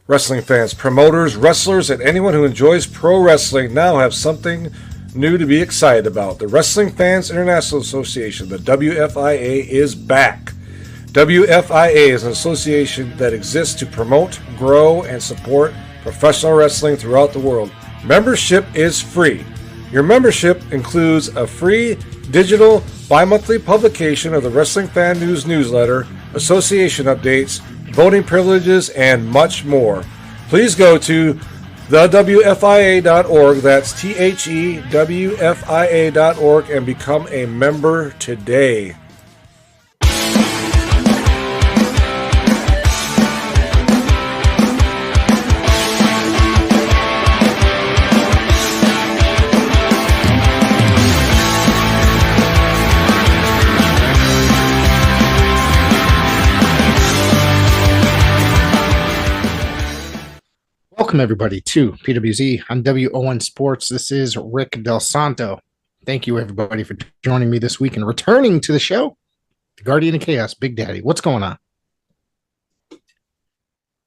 Wrestling fans, promoters, wrestlers, and anyone who enjoys pro wrestling now have something new to be excited about. The Wrestling Fans International Association, the WFIA, is back. WFIA is an association that exists to promote, grow, and support professional wrestling throughout the world. Membership is free. Your membership includes a free digital bi-monthly publication of the Wrestling Fan News newsletter, association updates, voting privileges, and much more. Please go to thewfia.org, that's THEWFIA.org, and become a member today. Welcome, everybody, to PWZ on WON Sports. This is Rick Del Santo. Thank you, everybody, for joining me this week and returning to the show. The Guardian of Chaos, Big Daddy. What's going on?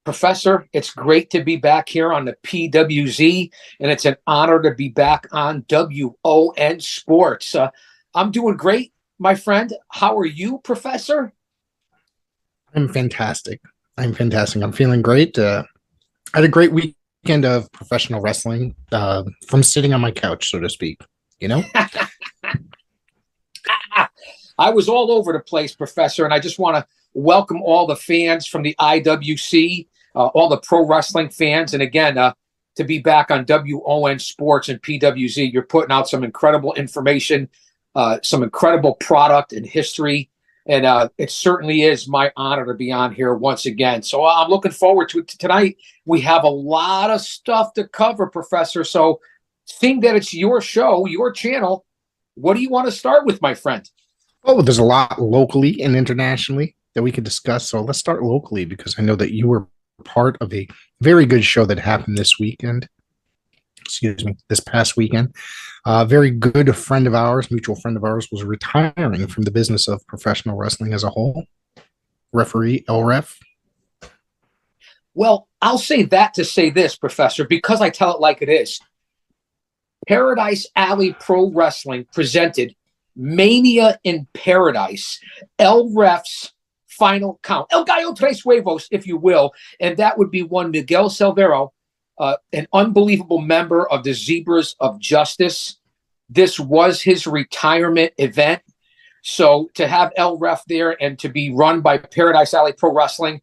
Professor, it's great to be back here on the PWZ, and it's an honor to be back on WON Sports. I'm doing great, my friend. How are you, Professor? I'm fantastic. I'm feeling great. I had a great weekend of professional wrestling from sitting on my couch, so to speak, you know? I was all over the place, Professor, and I just want to welcome all the fans from the IWC, all the pro wrestling fans. And again, to be back on WON Sports and PWZ, you're putting out some incredible information, some incredible product and history. And it certainly is my honor to be on here once again. So I'm looking forward to it. Tonight, we have a lot of stuff to cover, Professor. So seeing that it's your show, your channel, what do you want to start with, my friend? Oh, there's a lot locally and internationally that we could discuss. So let's start locally, because I know that you were part of a very good show that happened this past weekend. A very good friend of ours, mutual friend of ours, was retiring from the business of professional wrestling as a whole. Referee LREF. Well, I'll say that to say this, Professor, because I tell it like it is. Paradise Alley Pro Wrestling presented Mania in Paradise, LREF's final count. El Gallo Tres Huevos, if you will. And that would be one Miguel Silvero, an unbelievable member of the Zebras of Justice. This was his retirement event. So to have LREF there and to be run by Paradise Alley Pro Wrestling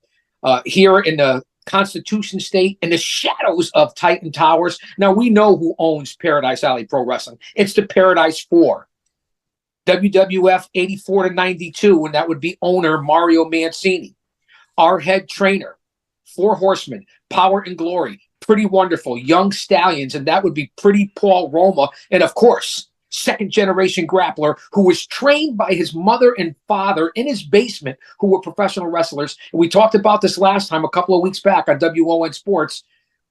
here in the Constitution State, in the shadows of Titan Towers. Now, we know who owns Paradise Alley Pro Wrestling. It's the Paradise 4. WWF 84 to 92, and that would be owner Mario Mancini. Our head trainer, Four Horsemen, Power and Glory, Pretty Wonderful, Young Stallions, and that would be Pretty Paul Roma. And of course, second-generation grappler who was trained by his mother and father in his basement, who were professional wrestlers. And we talked about this last time, a couple of weeks back on WON Sports.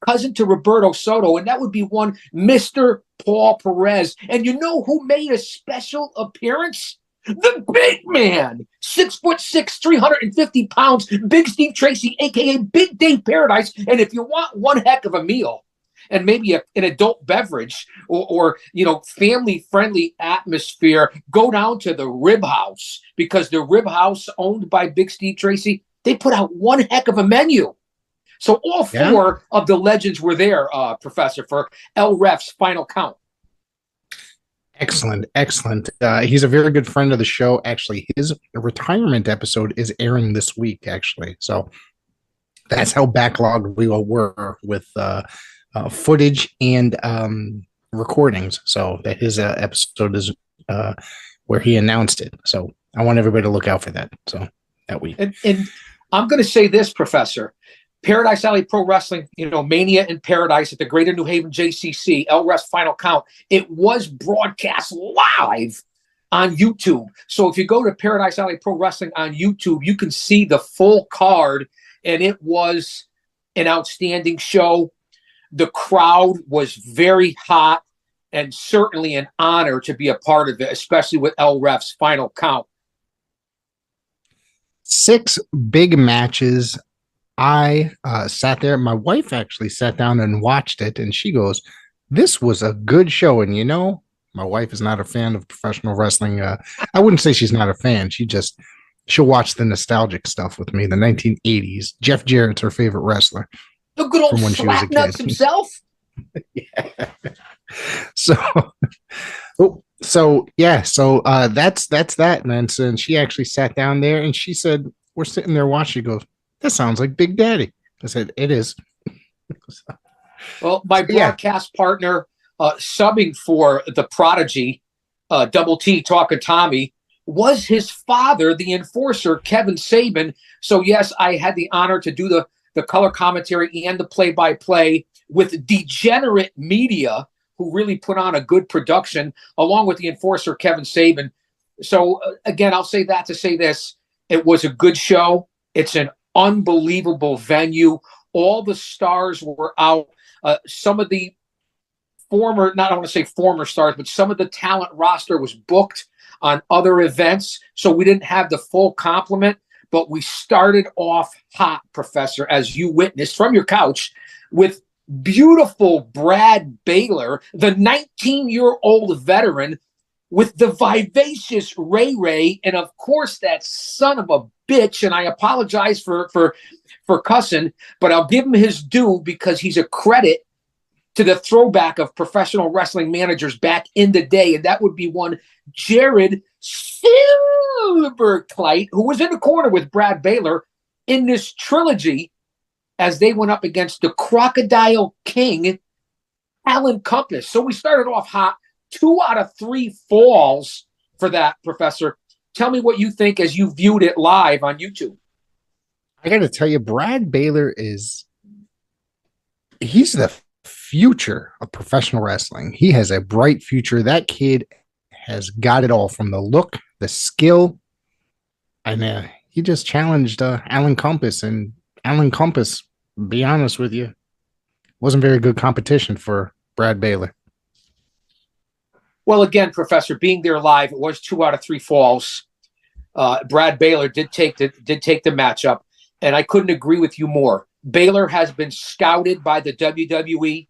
Cousin to Roberto Soto, and that would be one Mr. Paul Perez. And you know who made a special appearance? The big man, 6'6", 350 pounds, Big Steve Tracy, a.k.a. Big Dave Paradise. And if you want one heck of a meal and maybe an adult beverage or family-friendly atmosphere, go down to the Rib House, because the Rib House, owned by Big Steve Tracy, they put out one heck of a menu. So all four of the legends were there, Professor, for LREF's final count. Excellent. He's a very good friend of the show. Actually, his retirement episode is airing this week, actually. So that's how backlogged we all were with footage and recordings. So that his episode is where he announced it. So I want everybody to look out for that. So that week. And I'm going to say this, Professor. Paradise Alley Pro Wrestling, Mania in Paradise at the Greater New Haven JCC, LREF's final count. It was broadcast live on YouTube. So if you go to Paradise Alley Pro Wrestling on YouTube, you can see the full card, and it was an outstanding show. The crowd was very hot, and certainly an honor to be a part of it, especially with LREF's final count. 6 big matches I sat there. My wife actually sat down and watched it, and she goes, "This was a good show." And my wife is not a fan of professional wrestling. I wouldn't say she's not a fan. She'll watch the nostalgic stuff with me, the 1980s. Jeff Jarrett's her favorite wrestler The good old from when she was a Slapnuts kid. himself. Yeah. So, so that's that, man. So, and she actually sat down there and she said, "We're sitting there watching." She goes, "That sounds like Big Daddy." I said, "It is." Well, my broadcast partner subbing for the Prodigy, Double T Talking Tommy, was his father, the enforcer, Kevin Sabin. So, yes, I had the honor to do the color commentary and the play-by-play with Degenerate Media, who really put on a good production, along with the enforcer, Kevin Sabin. So, again, I'll say that to say this. It was a good show. It's an unbelievable venue. All the stars were out. Some of the former, not I want to say former stars, but some of the talent roster was booked on other events. So we didn't have the full complement, but we started off hot, Professor, as you witnessed from your couch, with beautiful Brad Baylor, the 19-year-old veteran, with the vivacious Ray Ray, and of course that son of a bitch. And I apologize for cussing, but I'll give him his due because he's a credit to the throwback of professional wrestling managers back in the day, and that would be one Jared Silverclight, who was in the corner with Brad Baylor in this trilogy as they went up against the Crocodile King, Alan Compass. So we started off hot. 2 out of 3 falls for that, Professor. Tell me what you think as you viewed it live on YouTube. I got to tell you, Brad Baylor he's the future of professional wrestling. He has a bright future. That kid has got it all, from the look, the skill. And he just challenged Alan Compass. And Alan Compass, be honest with you, wasn't very good competition for Brad Baylor. Well, again, Professor, being there live, it was 2 out of 3 falls. Brad Baylor did take the matchup, and I couldn't agree with you more. Baylor has been scouted by the WWE,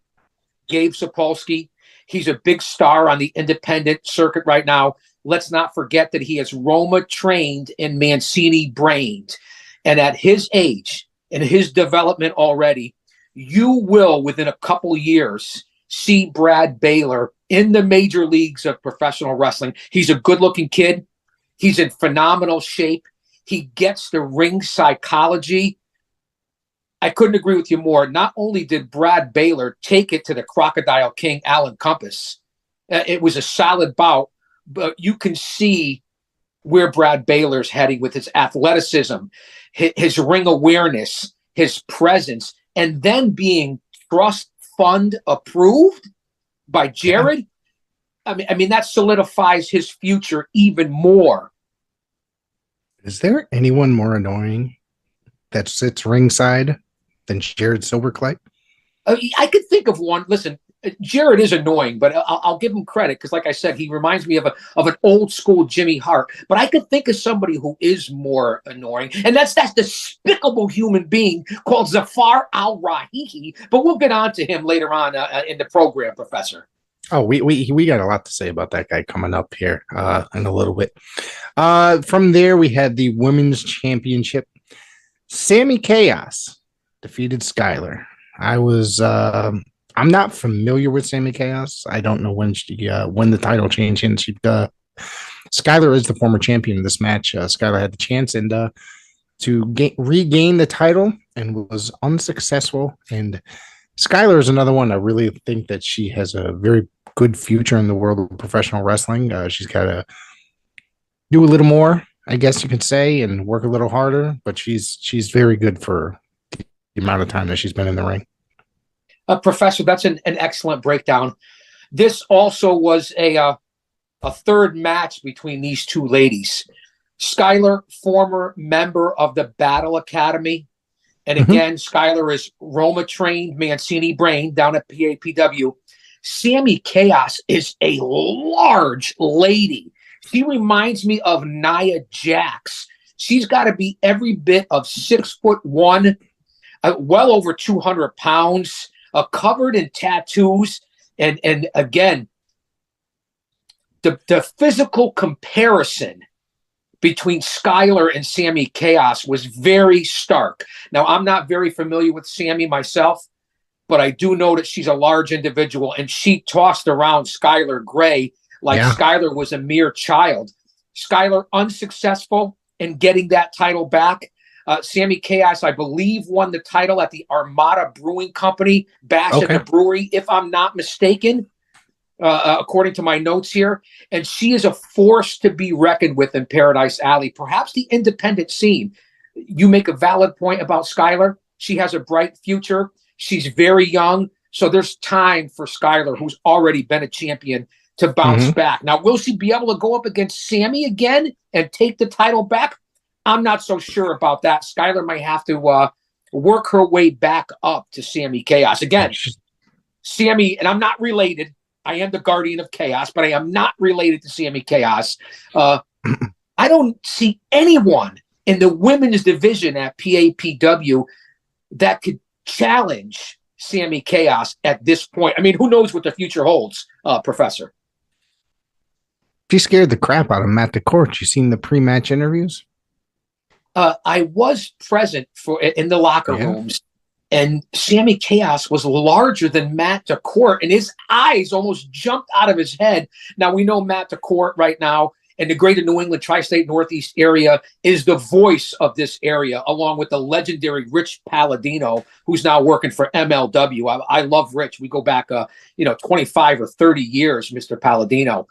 Gabe Sapolsky. He's a big star on the independent circuit right now. Let's not forget that he is Roma trained and Mancini brained. And at his age and his development already, you will, within a couple years, see Brad Baylor in the major leagues of professional wrestling. He's a good-looking kid. He's in phenomenal shape. He gets the ring psychology. I couldn't agree with you more. Not only did Brad Baylor take it to the Crocodile King, Alan Compass, it was a solid bout, but you can see where Brad Baylor's heading with his athleticism, his ring awareness, his presence, and then being trust fund approved by Jared. Yeah. I mean that solidifies his future even more. Is there anyone more annoying that sits ringside than Jared Silverclight? I could think of one. Listen, Jared is annoying, but I'll give him credit because, like I said, he reminds me of an old school Jimmy Hart. But I could think of somebody who is more annoying, and that's despicable human being called Zafar Al-Rahihi. But we'll get on to him later on in the program, Professor. Oh, we got a lot to say about that guy coming up here in a little bit. From there, we had the women's championship. Sammy Chaos defeated Skylar. I'm not familiar with Sammy Chaos. I don't know when the title changed. And Skylar is the former champion of this match. Skylar had the chance to regain the title and was unsuccessful. And Skylar is another one. I really think that she has a very good future in the world of professional wrestling. She's got to do a little more, I guess you could say, and work a little harder. But she's very good for the amount of time that she's been in the ring. Professor, that's an excellent breakdown. This also was a third match between these two ladies. Skylar, former member of the Battle Academy. And again, Skylar is Roma trained, Mancini brain down at PAPW. Sammy Chaos is a large lady. She reminds me of Nia Jax. She's got to be every bit of 6'1", well over 200 pounds, covered in tattoos. And again, the physical comparison between Skylar and Sammy Chaos was very stark. Now, I'm not very familiar with Sammy myself, but I do know that she's a large individual, and she tossed around Skylar Gray like Skylar was a mere child. Skylar unsuccessful in getting that title back. Sammy Chaos, I believe, won the title at the Armada Brewing Company bash at the brewery, if I'm not mistaken, according to my notes here. And she is a force to be reckoned with in Paradise Alley, perhaps the independent scene. You make a valid point about Skylar. She has a bright future. She's very young. So there's time for Skylar, who's already been a champion, to bounce back. Now, will she be able to go up against Sammy again and take the title back? I'm not so sure about that. Skylar might have to work her way back up to Sammy Chaos. Again, Sammy, and I'm not related. I am the guardian of chaos, but I am not related to Sammy Chaos. I don't see anyone in the women's division at PAPW that could challenge Sammy Chaos at this point. I mean, who knows what the future holds, Professor? She scared the crap out of Matt DeCourt. You seen the pre-match interviews? I was present in the locker rooms, and Sammy Chaos was larger than Matt DeCourt, and his eyes almost jumped out of his head. Now, we know Matt DeCourt right now in the greater New England tri-state Northeast area is the voice of this area, along with the legendary Rich Palladino, who's now working for MLW. I love Rich. We go back, 25 or 30 years, Mr. Palladino.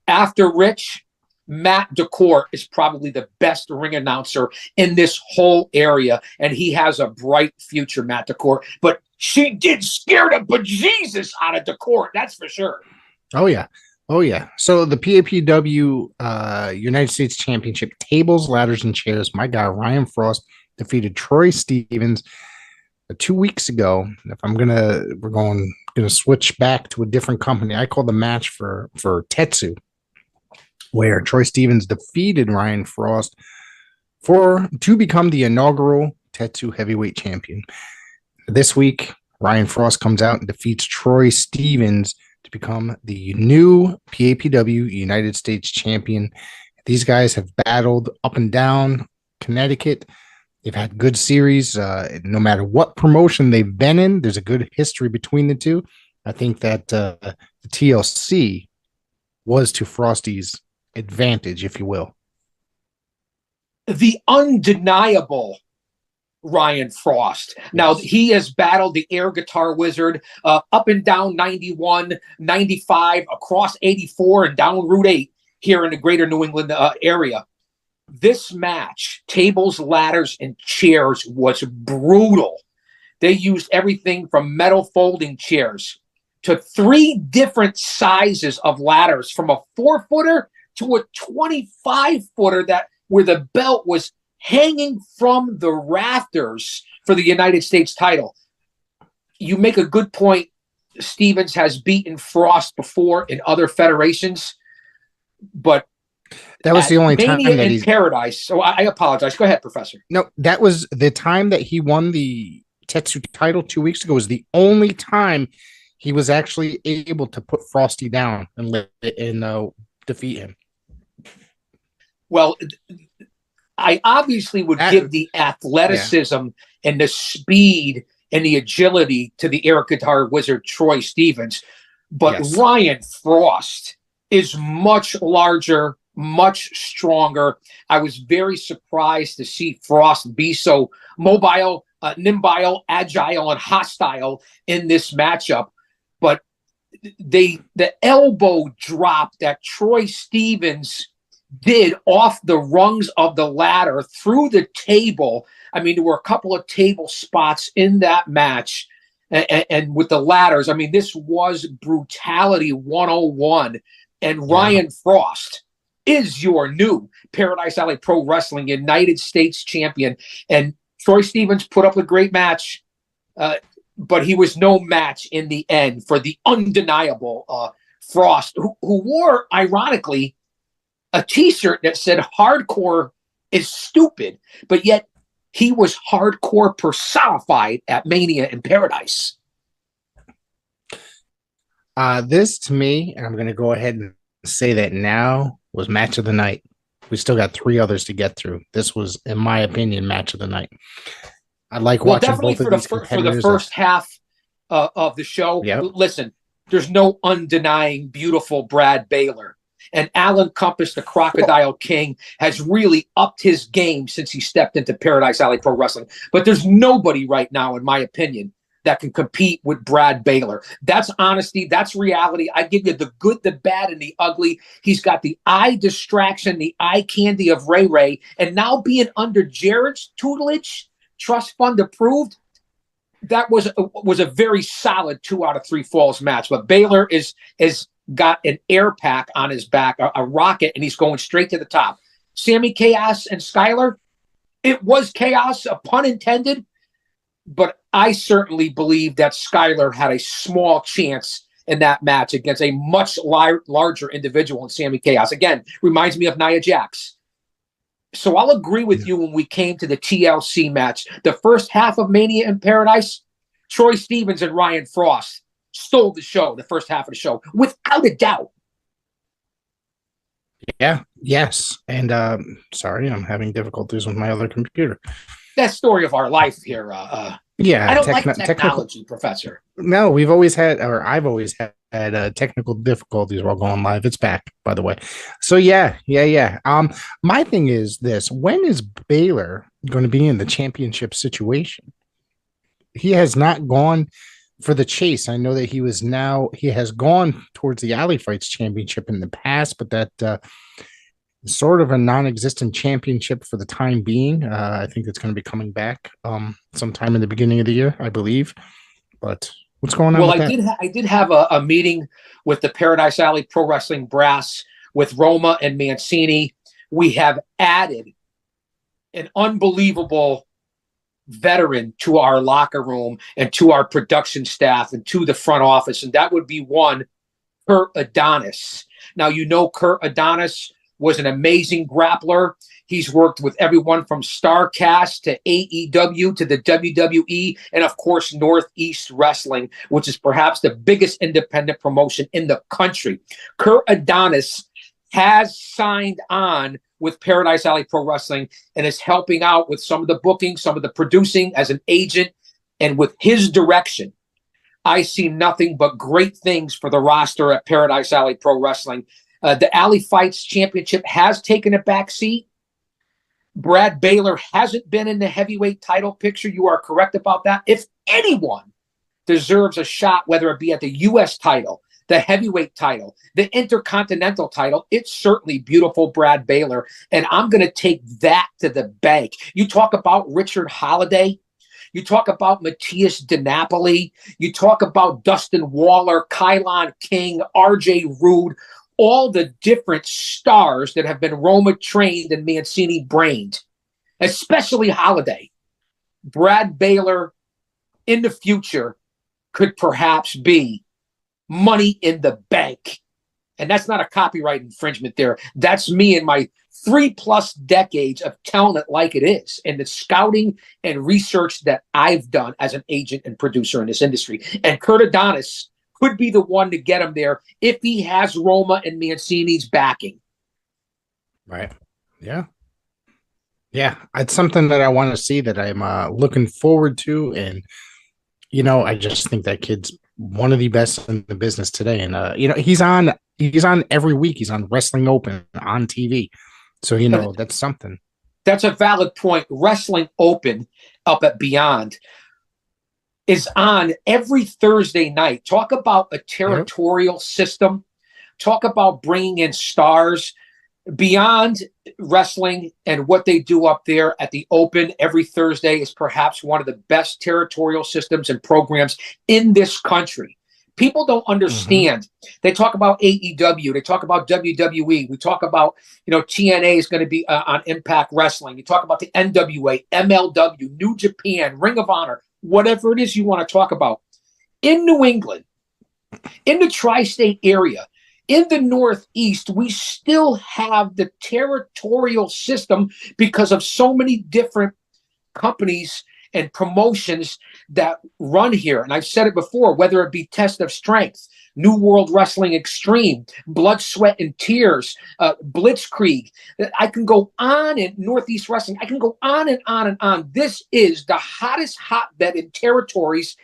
After Rich, Matt DeCourt is probably the best ring announcer in this whole area, and he has a bright future, Matt DeCourt. But she did scare the bejesus out of DeCourt, that's for sure. Oh, yeah. So the PAPW United States Championship tables, ladders, and chairs, my guy Ryan Frost defeated Troy Stevens 2 weeks ago. If we're going to switch back to a different company. I call the match for Tetsu, where Troy Stevens defeated Ryan Frost to become the inaugural Tetsu heavyweight champion. This week, Ryan Frost comes out and defeats Troy Stevens to become the new PAPW United States champion. These guys have battled up and down Connecticut. They've had good series. No matter what promotion they've been in, there's a good history between the two. I think that the TLC was to Frosty's advantage, if you will. The undeniable Ryan Frost. Now, he has battled the air guitar wizard up and down 91, 95, across 84, and down Route 8 here in the greater New England area. This match, tables, ladders, and chairs, was brutal. They used everything from metal folding chairs to 3 different sizes of ladders, from a 4-footer to a 25-footer where the belt was hanging from the rafters for the United States title. You make a good point. Stevens has beaten Frost before in other federations, but that was the only time that he's Paradise. So I apologize. Go ahead, Professor. No, that was the time that he won the Tetsu title 2 weeks ago. Was the only time he was actually able to put Frosty down and defeat him. Well, I obviously would give the athleticism and the speed and the agility to the air guitar wizard Troy Stevens, but Ryan Frost is much larger, much stronger. I was very surprised to see Frost be so mobile, nimble, agile, and hostile in this matchup. But the elbow drop that Troy Stevens did off the rungs of the ladder through the table. I mean, there were a couple of table spots in that match, and with the ladders, I mean, this was brutality 101. And Ryan Frost is your new Paradise Alley Pro Wrestling United States champion. And Troy Stevens put up a great match, but he was no match in the end for the undeniable Frost, who wore, ironically, a T-shirt that said "Hardcore is stupid," but yet he was hardcore personified at Mania in Paradise. This to me, and I'm going to go ahead and say that now, was match of the night. We still got 3 others to get through. This was, in my opinion, match of the night. I like watching both of these competitors. For the first half of the show. Yep. Listen, there's no undenying beautiful Brad Baylor. And Alan Compass, the Crocodile King, has really upped his game since he stepped into Paradise Alley Pro Wrestling. But there's nobody right now, in my opinion, that can compete with Brad Baylor. That's honesty. That's reality. I give you the good, the bad, and the ugly. He's got the eye distraction, the eye candy of Ray Ray. And now being under Jared's tutelage, trust fund approved, that was a very solid 2 out of 3 falls match. But Baylor is got an air pack on his back, a rocket, and he's going straight to the top. Sammy Chaos and Skylar, it was chaos, a pun intended, but I certainly believe that Skylar had a small chance in that match against a much larger individual in Sammy Chaos. Again, reminds me of Nia Jax. So I'll agree with you when we came to the TLC match. The first half of Mania in Paradise, Troy Stevens and Ryan Frost stole the show, the first half of the show, without a doubt. Yeah, yes. And sorry, I'm having difficulties with my other computer. That story of our life here. Yeah, I don't like technology, Professor. No, we've always had, or I've always had technical difficulties while going live. It's back, by the way. So yeah. My thing is this: when is Baylor going to be in the championship situation? He has not gone for the chase. I know that he has gone towards the Alley Fights championship in the past, but that sort of a non-existent championship for the time being. I think it's going to be coming back sometime in the beginning of the year, I believe. But what's going on? Well, I did have a meeting with the Paradise Alley Pro Wrestling brass with Roma and Mancini. We have added an unbelievable veteran to our locker room and to our production staff and to the front office, and that would be one Kurt Adonis. Now, you know, Kurt Adonis was an amazing grappler. He's worked with everyone from StarCast to AEW to the WWE and, of course, Northeast Wrestling, which is perhaps the biggest independent promotion in the country. Kurt Adonis has signed on with Paradise Alley Pro Wrestling and is helping out with some of the booking, some of the producing as an agent. And with his direction, I see nothing but great things for the roster at Paradise Alley Pro Wrestling. The Alley Fights Championship has taken a back seat. Brad Baylor hasn't been in the heavyweight title picture. You are correct about that. If anyone deserves a shot, whether it be at the U.S. title, the heavyweight title, the intercontinental title, it's certainly beautiful Brad Baylor. And I'm going to take that to the bank. You talk about Richard Holiday. You talk about Matthias DiNapoli. You talk about Dustin Waller, Kylon King, RJ Rude, all the different stars that have been Roma trained and Mancini brained, especially Holiday. Brad Baylor in the future could perhaps be money in the bank. And that's not a copyright infringement there. That's me and my 3+ decades of telling it like it is, and the scouting and research that I've done as an agent and producer in this industry. And Kurt Adonis could be the one to get him there if he has Roma and Mancini's backing. Right. Yeah. Yeah. It's something that I want to see, that I'm looking forward to. And, you know, I just think that kid's one of the best in the business today. And, you know, he's on every week. He's on Wrestling Open on TV. So, you know, that's something. That's a valid point. Wrestling Open up at Beyond is on every Thursday night. Talk about a territorial system. Talk about bringing in stars. Beyond Wrestling and what they do up there at the Open every Thursday is perhaps one of the best territorial systems and programs in this country. People don't understand. Mm-hmm. They talk about AEW. They talk about WWE. We talk about, you know, TNA is going to be on Impact Wrestling. You talk about the NWA, MLW, New Japan, Ring of Honor, whatever it is you want to talk about. In New England, in the tri-state area, in the Northeast, we still have the territorial system because of so many different companies and promotions that run here. And I've said it before, whether it be Test of Strength, New World Wrestling Extreme, Blood, Sweat, and Tears, Blitzkrieg. I can go on in Northeast Wrestling. I can go on and on and on. This is the hottest hotbed in territories,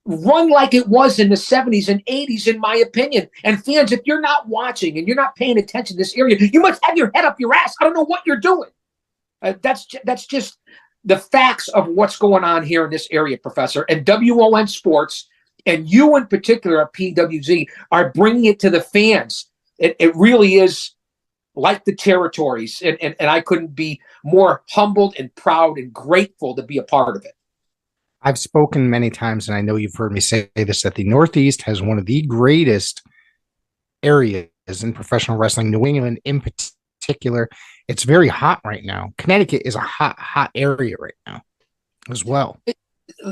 run like it was in the 70s and 80s, in my opinion. And fans, if you're not watching and you're not paying attention to this area, you must have your head up your ass. I don't know what you're doing. That's just the facts of what's going on here in this area, Professor. And WON Sports, and you in particular at PWZ, are bringing it to the fans. It really is like the territories. And I couldn't be more humbled and proud and grateful to be a part of it. I've spoken many times, and I know you've heard me say this, that the Northeast has one of the greatest areas in professional wrestling, New England in particular. It's very hot right now. Connecticut is a hot area right now as well.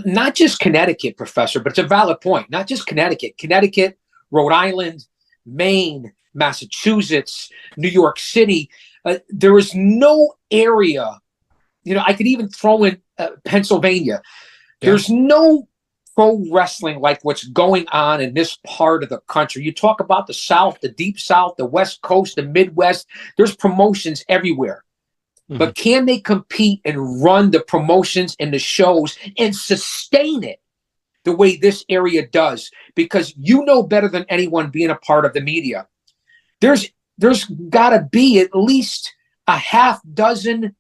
Not just Connecticut, Professor, but it's a valid point. Not just Connecticut. Connecticut, Rhode Island, Maine, Massachusetts, New York City. There is no area, I could even throw in Pennsylvania. There's no pro wrestling like what's going on in this part of the country. You talk about the South, the Deep South, the West Coast, the Midwest. There's promotions everywhere. Mm-hmm. But can they compete and run the promotions and the shows and sustain it the way this area does? Because you know better than anyone, being a part of the media, there's got to be at least a half dozen,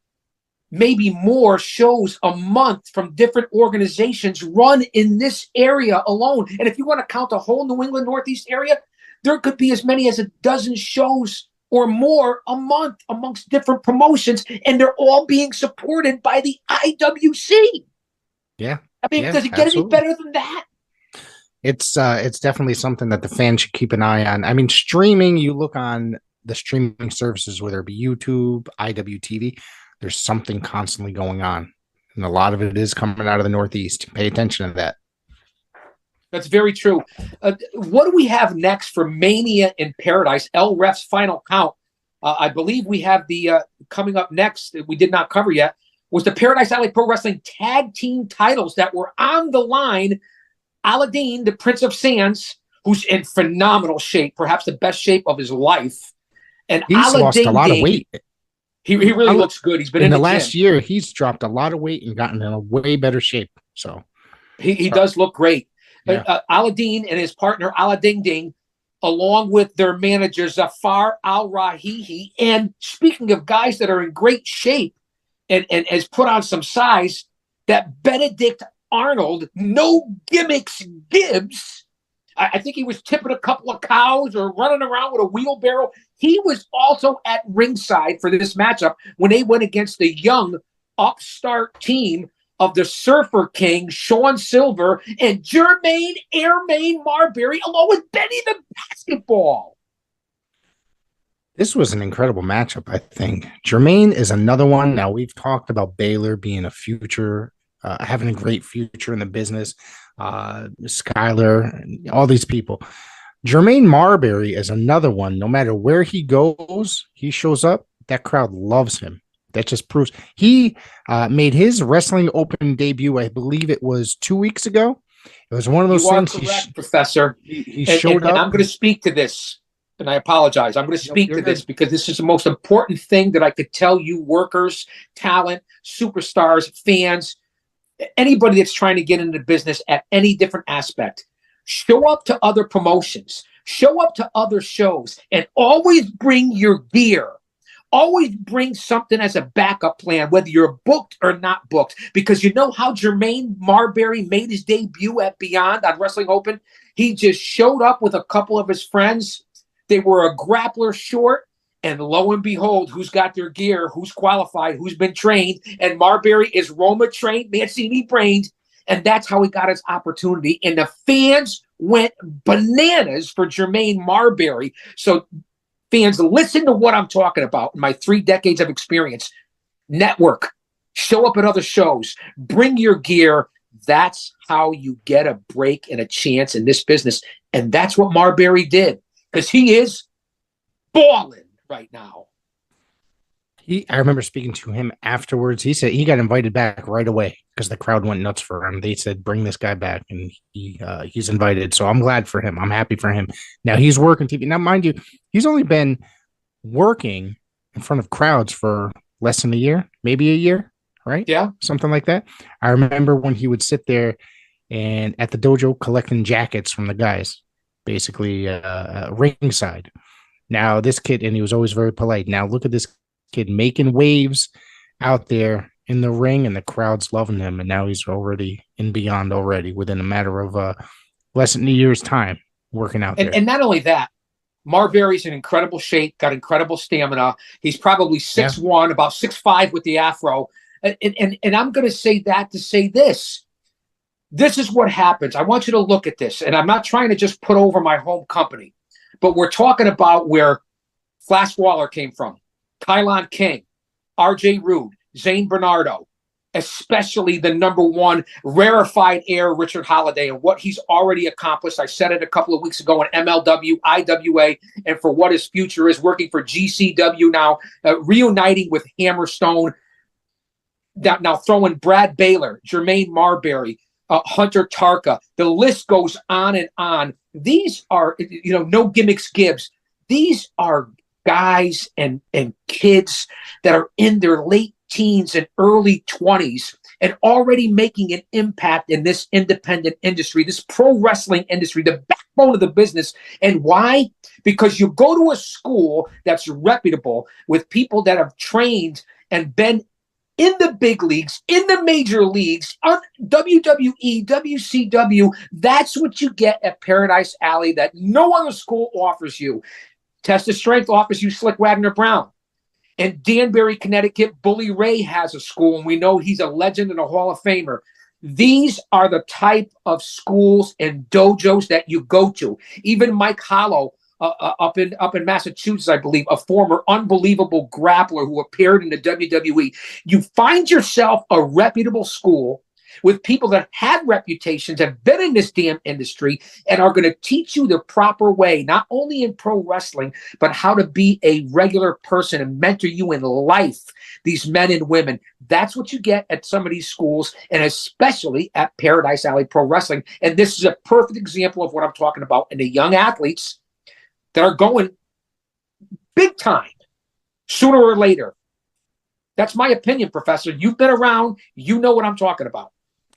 maybe more shows a month from different organizations run in this area alone. And if you want to count the whole New England Northeast area, there could be as many as a dozen shows or more a month amongst different promotions, and they're all being supported by the IWC. Yeah. I mean, does it get absolutely any better than that? It's definitely something that the fans should keep an eye on. I mean, streaming, you look on the streaming services, whether it be YouTube, IWTV, there's something constantly going on. And a lot of it is coming out of the Northeast. Pay attention to that. That's very true. What do we have next for Mania in Paradise? LREF's Final Count. I believe we have the coming up next that we did not cover yet was the Paradise Alley Pro Wrestling Tag Team titles that were on the line. Aladdin, the Prince of Sands, who's in phenomenal shape, perhaps the best shape of his life. And he's Aladdin lost a lot of weight. He really looks good. He's been in the last year. He's dropped a lot of weight and gotten in a way better shape. So he does look great. Yeah. Aladdin and his partner Aladdin Ding, along with their manager Zafar Al Rahihi. And speaking of guys that are in great shape and has put on some size, that Benedict Arnold, no gimmicks Gibbs. I think he was tipping a couple of cows or running around with a wheelbarrow. He was also at ringside for this matchup when they went against the young upstart team of the Surfer King, Sean Silver, and Jermaine Airmain Marbury, along with Benny the Basketball. This was an incredible matchup, I think. Jermaine is another one. Now, we've talked about Baylor being a future, having a great future in the business. Skyler, all these people. Jermaine Marbury is another one. No matter where he goes, he shows up. That crowd loves him. That just proves he made his Wrestling Open debut. I believe it was 2 weeks ago. It was one of those things. You are correct, Professor. He showed up. And I'm going to speak to this, and I apologize. I'm going to speak to this because this is the most important thing that I could tell you, workers, talent, superstars, fans, anybody that's trying to get into business at any different aspect. Show up to other promotions. Show up to other shows, and always bring your gear. Always bring something as a backup plan, whether you're booked or not booked, because you know how Jermaine Marbury made his debut at Beyond on Wrestling Open? He just showed up with a couple of his friends. They were a grappler short, and lo and behold, who's got their gear, who's qualified, who's been trained, and Marbury is Roma trained, Mancini brained, and that's how he got his opportunity. And the fans went bananas for Jermaine Marbury. So fans, listen to what I'm talking about in my 3 decades of experience. Network, show up at other shows, bring your gear. That's how you get a break and a chance in this business. And that's what Marbury did, because he is balling right now. I remember speaking to him afterwards. He said he got invited back right away because the crowd went nuts for him. They said, "Bring this guy back," and he's invited. So I'm glad for him. I'm happy for him. Now he's working TV. Now, mind you, he's only been working in front of crowds for less than a year, maybe a year, right? Yeah. Something like that. I remember when he would sit there and at the dojo collecting jackets from the guys, basically ringside. Now this kid, and he was always very polite. Now look at this kid making waves out there in the ring, and the crowd's loving him. And now he's already in beyond already within a matter of less than a year's time working out there. And not only that, Marbury's in incredible shape, got incredible stamina. He's probably 6'1", about 6'5" with the afro. And I'm going to say that to say this. This is what happens. I want you to look at this. And I'm not trying to just put over my home company, but we're talking about where Flash Waller came from, Kylon King, RJ Rude, Zane Bernardo, especially the #1 rarefied air Richard Holiday and what he's already accomplished. I said it a couple of weeks ago in MLW, IWA, and for what his future is, working for GCW now, reuniting with Hammerstone, now throwing Brad Baylor, Jermaine Marbury, Hunter Tarka. The list goes on and on. These are, no gimmicks Gibbs. These are guys and kids that are in their late teens and early 20s and already making an impact in this independent industry, this pro wrestling industry, the backbone of the business. And why? Because you go to a school that's reputable with people that have trained and been in the big leagues, in the major leagues, on WWE, WCW. That's what you get at Paradise Alley that no other school offers you. Test of Strength offers you Slick Wagner Brown. In Danbury, Connecticut, Bully Ray has a school, and we know he's a legend and a Hall of Famer. These are the type of schools and dojos that you go to. Even Mike Hollow up in Massachusetts, I believe, a former unbelievable grappler who appeared in the WWE. You find yourself a reputable school with people that have reputations, have been in this damn industry, and are going to teach you the proper way, not only in pro wrestling, but how to be a regular person and mentor you in life, these men and women. That's what you get at some of these schools, and especially at Paradise Alley Pro Wrestling. And this is a perfect example of what I'm talking about, and the young athletes that are going big time sooner or later. That's my opinion, Professor. You've been around. You know what I'm talking about.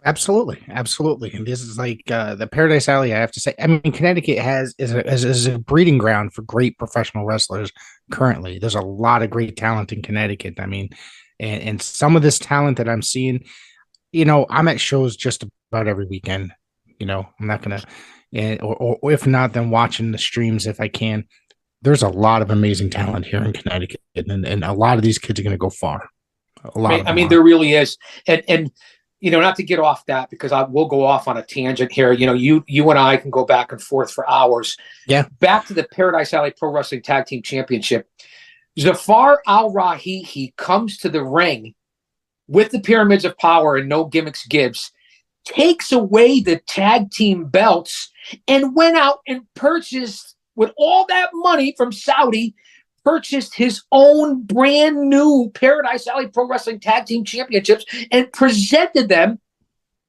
Absolutely. And this is like the Paradise Alley, I have to say. I mean, Connecticut is a breeding ground for great professional wrestlers currently. There's a lot of great talent in Connecticut. I mean, and some of this talent that I'm seeing, I'm at shows just about every weekend. I'm not going to, or if not, then watching the streams if I can. There's a lot of amazing talent here in Connecticut, and a lot of these kids are going to go far. A lot. I mean, there really is. And not to get off that, because we'll go off on a tangent here. You and I can go back and forth for hours. Yeah. Back to the Paradise Alley Pro Wrestling Tag Team Championship. Zafar Al-Rahihi comes to the ring with the Pyramids of Power and No Gimmicks Gibbs, takes away the tag team belts, and went out and purchased, with all that money from Saudi, purchased his own brand new Paradise Alley Pro Wrestling Tag Team Championships and presented them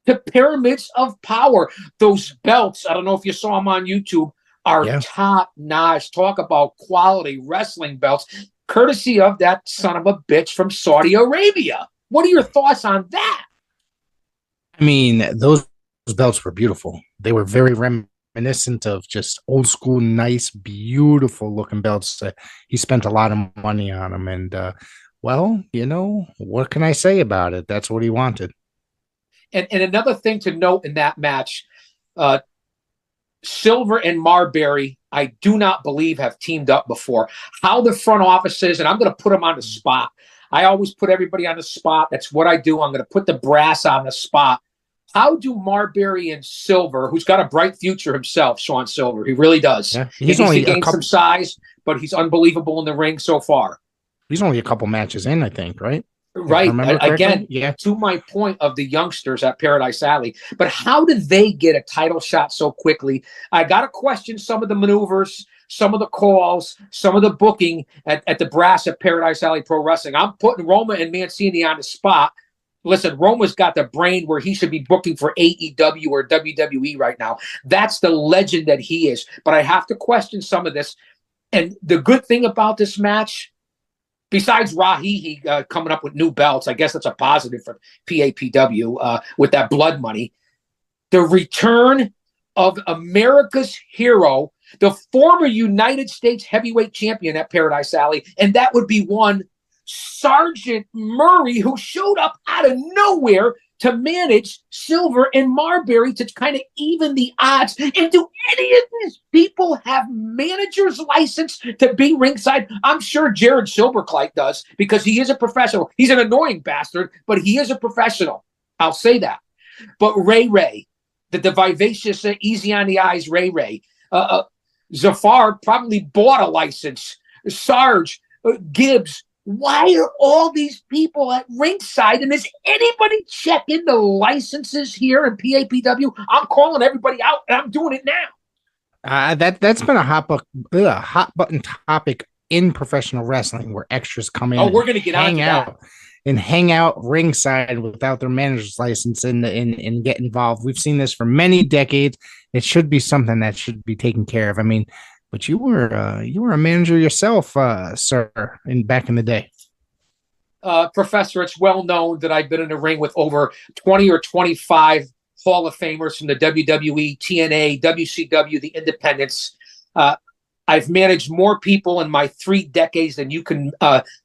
to Pyramids of Power. Those belts, I don't know if you saw them on YouTube, are top notch. Talk about quality wrestling belts, courtesy of that son of a bitch from Saudi Arabia. What are your thoughts on that? I mean, those belts were beautiful. They were very reminiscent of just old school, nice, beautiful looking belts. He spent a lot of money on them, and what can I say about it? That's what he wanted. And another thing to note in that match, Silver and Marbury, I do not believe have teamed up before. How the front office is, and I'm going to put them on the spot. I always put everybody on the spot. That's what I do. I'm going to put the brass on the spot. How do Marbury and Silver, who's got a bright future himself, Sean Silver, he really does. Yeah, he's only gained some size, but he's unbelievable in the ring so far. He's only a couple matches in, I think, right? Right. Again, to my point of the youngsters at Paradise Alley. But how did they get a title shot so quickly? I got to question some of the maneuvers, some of the calls, some of the booking at the brass at Paradise Alley Pro Wrestling. I'm putting Roma and Mancini on the spot. Listen, Roma's got the brain where he should be booking for AEW or WWE right now. That's the legend that he is. But I have to question some of this. And the good thing about this match, besides Rahihi coming up with new belts, I guess that's a positive for PAPW with that blood money, the return of America's hero, the former United States heavyweight champion at Paradise Alley, and that would be one Sergeant Murray, who showed up out of nowhere to manage Silver and Marbury to kind of even the odds. And do any of these people have manager's license to be ringside? I'm sure Jared Silverclight does, because he is a professional. He's an annoying bastard, but he is a professional. I'll say that. But Ray, the vivacious, easy on the eyes Ray, Zafar probably bought a license. Sarge, Gibbs. Why are all these people at ringside? And is anybody checking the licenses here in PAPW? I'm calling everybody out, and I'm doing it now. That's been a hot button topic in professional wrestling, where extras come in. Oh, we're going to get hang out ringside without their manager's license and get involved. We've seen this for many decades. It should be something that should be taken care of. I mean, but you were a manager yourself, sir, back in the day. Professor, it's well known that I've been in the ring with over 20 or 25 Hall of Famers from the WWE, TNA, WCW, the independents. I've managed more people in my 3 decades than you can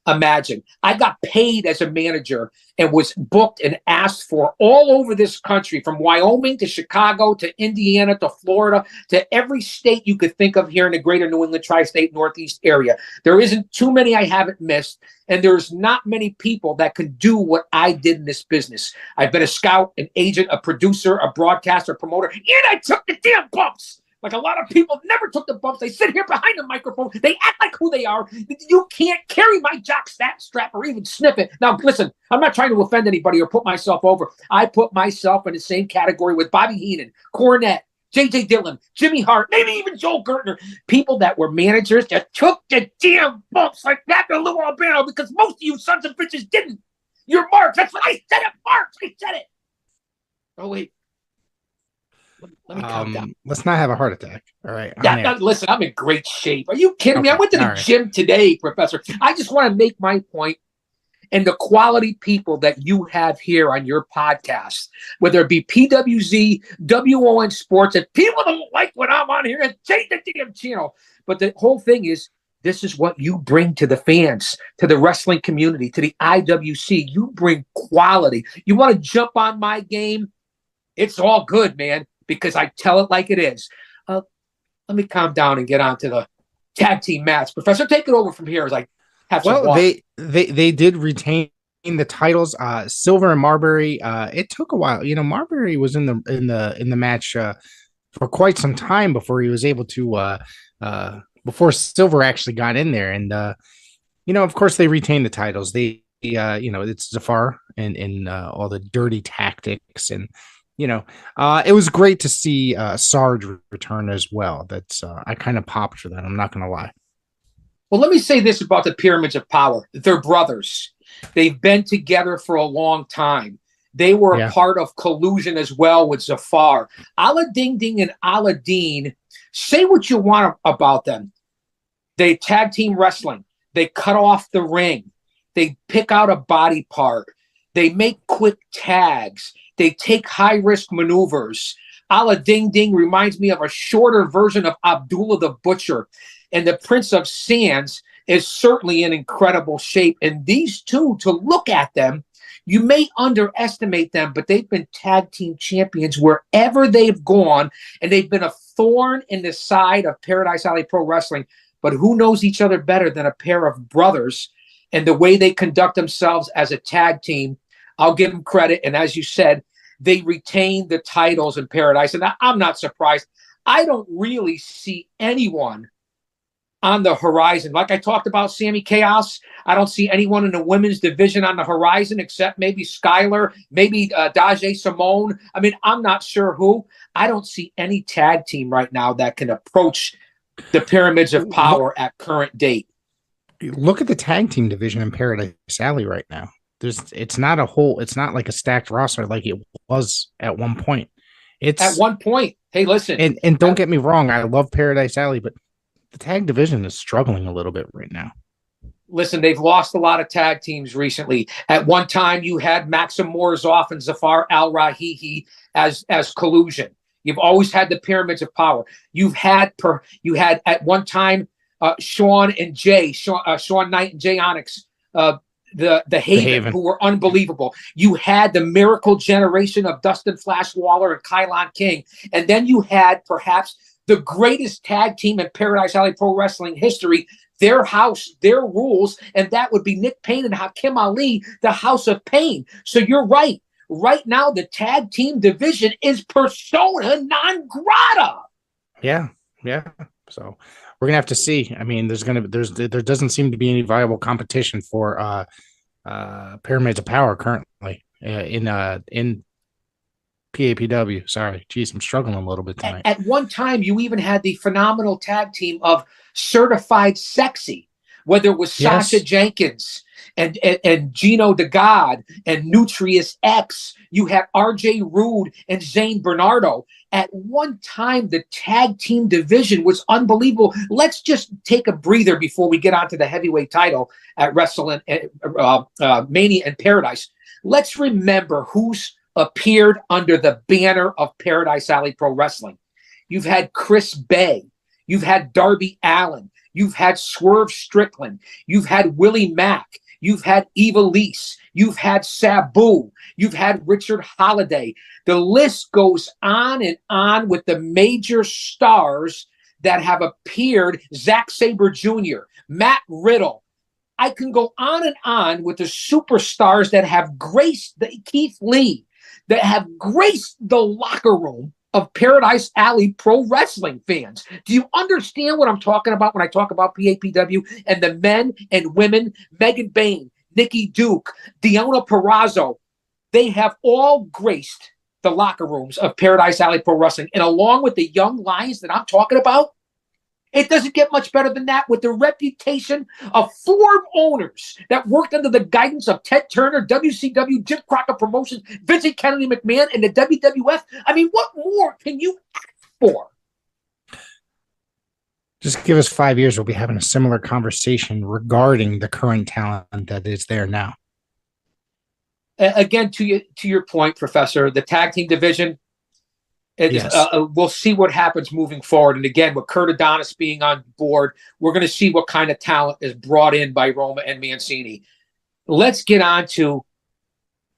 imagine. I got paid as a manager and was booked and asked for all over this country, from Wyoming to Chicago to Indiana to Florida to every state you could think of here in the greater New England tri-state Northeast area. There isn't too many I haven't missed, and there's not many people that can do what I did in this business. I've been a scout, an agent, a producer, a broadcaster, a promoter, and I took the damn bumps. Like a lot of people never took the bumps. They sit here behind the microphone. They act like who they are. You can't carry my jock strap or even sniff it. Now, listen, I'm not trying to offend anybody or put myself over. I put myself in the same category with Bobby Heenan, Cornette, J.J. Dillon, Jimmy Hart, maybe even Joel Gertner. People that were managers that took the damn bumps like that to Lou Albano, because most of you sons of bitches didn't. You're marks. That's what I said it, marks. I said it. Oh, wait. Let me calm down. Let's not have a heart attack. All right. Listen, I'm in great shape. Are you kidding me? I went to the gym today, Professor. I just want to make my point, and the quality people that you have here on your podcast, whether it be PWZ, WON Sports, if people don't like what I'm on here, and change the damn channel. But the whole thing is, this is what you bring to the fans, to the wrestling community, to the IWC. You bring quality. You want to jump on my game? It's all good, man, because I tell it like it is. Let me calm down and get on to the tag team match. Professor, take it over from here as I have some water. They did retain the titles. Silver and Marbury. It took a while. You know, Marbury was in the match for quite some time before he was able to before Silver actually got in there. And of course they retained the titles. It's Zafar and all the dirty tactics, and it was great to see Sarge return as well. That's I kind of popped for that. I'm not going to lie. Well, let me say this about the Pyramids of Power. They're brothers. They've been together for a long time. They were a part of collusion as well with Zafar. Allah Ding Ding and Aladdin, say what you want about them. They tag team wrestling. They cut off the ring. They pick out a body part. They make quick tags. They take high-risk maneuvers. Allah Ding Ding reminds me of a shorter version of Abdullah the Butcher. And the Prince of Sands is certainly in incredible shape. And these two, to look at them, you may underestimate them, but they've been tag team champions wherever they've gone. And they've been a thorn in the side of Paradise Alley Pro Wrestling. But who knows each other better than a pair of brothers? And the way they conduct themselves as a tag team, I'll give them credit. And as you said, they retain the titles in Paradise. And I'm not surprised. I don't really see anyone on the horizon. Like I talked about Sammy Chaos, I don't see anyone in the women's division on the horizon except maybe Skylar, maybe Daje Simone. I mean, I'm not sure who. I don't see any tag team right now that can approach the pyramids of power at current date. Look at the tag team division in Paradise Alley right now. It's not like a stacked roster like it was at one point. At one point, hey, listen. And don't get me wrong, I love Paradise Alley, but the tag division is struggling a little bit right now. Listen, they've lost a lot of tag teams recently. At one time, you had Maxim Morozov and Zafar Al-Rahihi as collusion. You've always had the pyramids of power. You had at one time Sean Knight and Jay Onyx, the Haven, who were unbelievable. You had the miracle generation of Dustin Flash Waller and Kylon King, and then you had perhaps the greatest tag team in Paradise Alley Pro Wrestling history. Their house, their rules, and that would be Nick Payne and Hakim Ali, the House of Pain. So you're right. Right now, the tag team division is persona non grata. Yeah. So we're gonna have to see. I mean, there doesn't seem to be any viable competition for Pyramids of Power currently in PAPW. Sorry, geez, I'm struggling a little bit tonight. At one time, you even had the phenomenal tag team of Certified Sexy, whether it was Sasha Jenkins and Gino DeGod and Nutrius X. You had RJ Rude and Zane Bernardo. At one time, the tag team division was unbelievable. Let's just take a breather before we get onto the heavyweight title at Mania in Paradise. Let's remember who's appeared under the banner of Paradise Alley Pro Wrestling. You've had Chris Bay. You've had Darby Allin. You've had Swerve Strickland. You've had Willie Mack. You've had Eva Lise. You've had Sabu. You've had Richard Holiday. The list goes on and on with the major stars that have appeared. Zack Sabre Jr., Matt Riddle. I can go on and on with the superstars that have graced Keith Lee, that have graced the locker room of Paradise Alley Pro Wrestling fans. Do you understand what I'm talking about when I talk about PAPW and the men and women, Megan Bain, Nikki Duke, Deonna Purrazzo? They have all graced the locker rooms of Paradise Alley Pro Wrestling. And along with the young lions that I'm talking about, it doesn't get much better than that with the reputation of 4 owners that worked under the guidance of Ted Turner, WCW, Jim Crockett Promotions, Vincent Kennedy McMahon, and the WWF. I mean, what more can you ask for? Just give us 5 years. We'll be having a similar conversation regarding the current talent that is there now. Again, to your point, Professor, the tag team division, we'll see what happens moving forward. And again, with Kurt Adonis being on board, we're going to see what kind of talent is brought in by Roma and Mancini. Let's get on to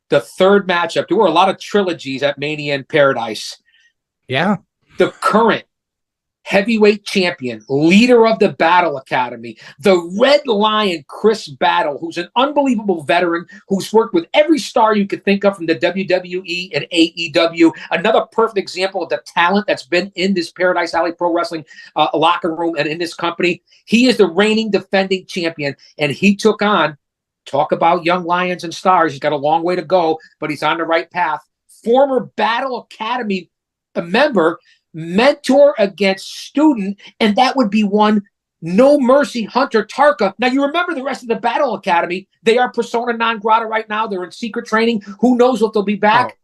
the third matchup. There were a lot of trilogies at Mania in Paradise. Yeah. The current heavyweight champion, leader of the Battle Academy, the Red Lion, Chris Battle, who's an unbelievable veteran, who's worked with every star you could think of from the WWE and AEW. Another perfect example of the talent that's been in this Paradise Alley Pro Wrestling locker room and in this company. He is the reigning defending champion, and he took on, talk about young lions and stars. He's got a long way to go, but he's on the right path. Former Battle Academy member, mentor against student, and that would be one No Mercy Hunter Tarka. Now, you remember the rest of the Battle Academy. They are persona non grata right now. They're in secret training. Who knows if they'll be back?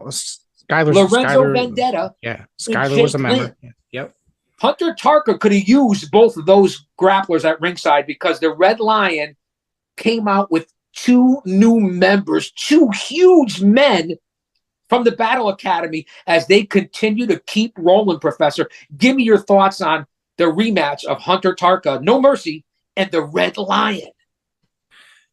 Lorenzo Vendetta. Yeah, Skyler was a member. Yep. Hunter Tarka could have used both of those grapplers at ringside because the Red Lion came out with 2 new members, 2 huge men from the Battle Academy as they continue to keep rolling, Professor. Give me your thoughts on the rematch of Hunter Tarka, No Mercy, and the Red Lion.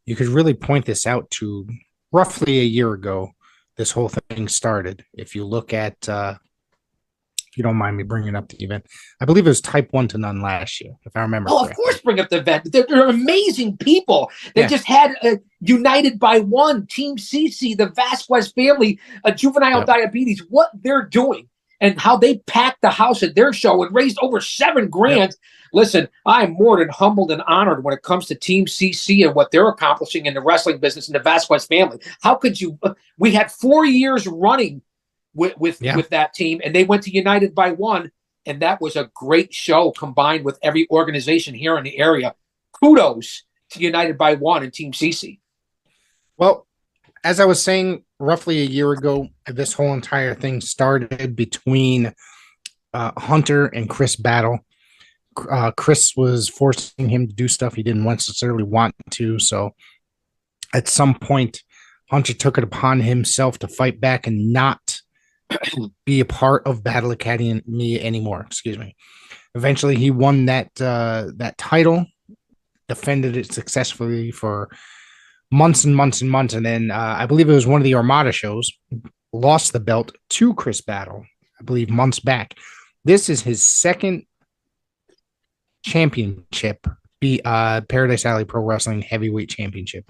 You could really point this out to roughly a year ago, this whole thing started. If you look at, if you don't mind me bringing up the event, I believe it was Type 1 to None last year, if I remember correctly. Of course, bring up the event. They're amazing people. They just had United by One, Team CC, the Vasquez family, Juvenile Diabetes, what they're doing and how they packed the house at their show and raised over $7 grand. Listen, I'm more than humbled and honored when it comes to Team CC and what they're accomplishing in the wrestling business and the Vasquez family. How could you? We had 4 years running with that team, and they went to United by One. and that was a great show combined with every organization here in the area. Kudos to United by One and Team CC. Well, as I was saying, roughly a year ago, this whole entire thing started between Hunter and Chris Battle. Chris was forcing him to do stuff he didn't necessarily want to. So at some point, Hunter took it upon himself to fight back and not be a part of Battle Academy anymore. Excuse me. Eventually, he won that title, defended it successfully for months and months and months. And then I believe it was one of the Armada shows, lost the belt to Chris Battle, I believe months back. This is his second championship, Paradise Alley Pro Wrestling Heavyweight Championship.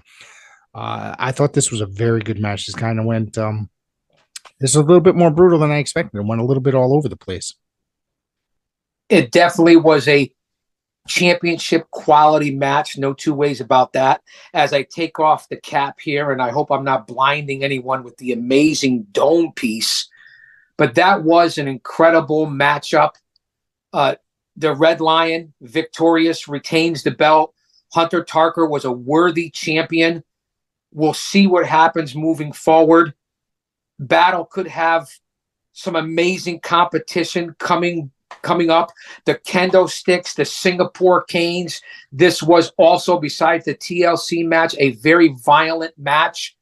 I thought this was a very good match. This kind of went, this is a little bit more brutal than I expected. It went a little bit all over the place. It definitely was a championship quality match. No two ways about that. As I take off the cap here, and I hope I'm not blinding anyone with the amazing dome piece, but that was an incredible matchup. The Red Lion, victorious, retains the belt. Hunter Tarker was a worthy champion. We'll see what happens moving forward. Battle could have some amazing competition coming up. The kendo sticks, the Singapore canes. This was also, besides the TLC match, a very violent match.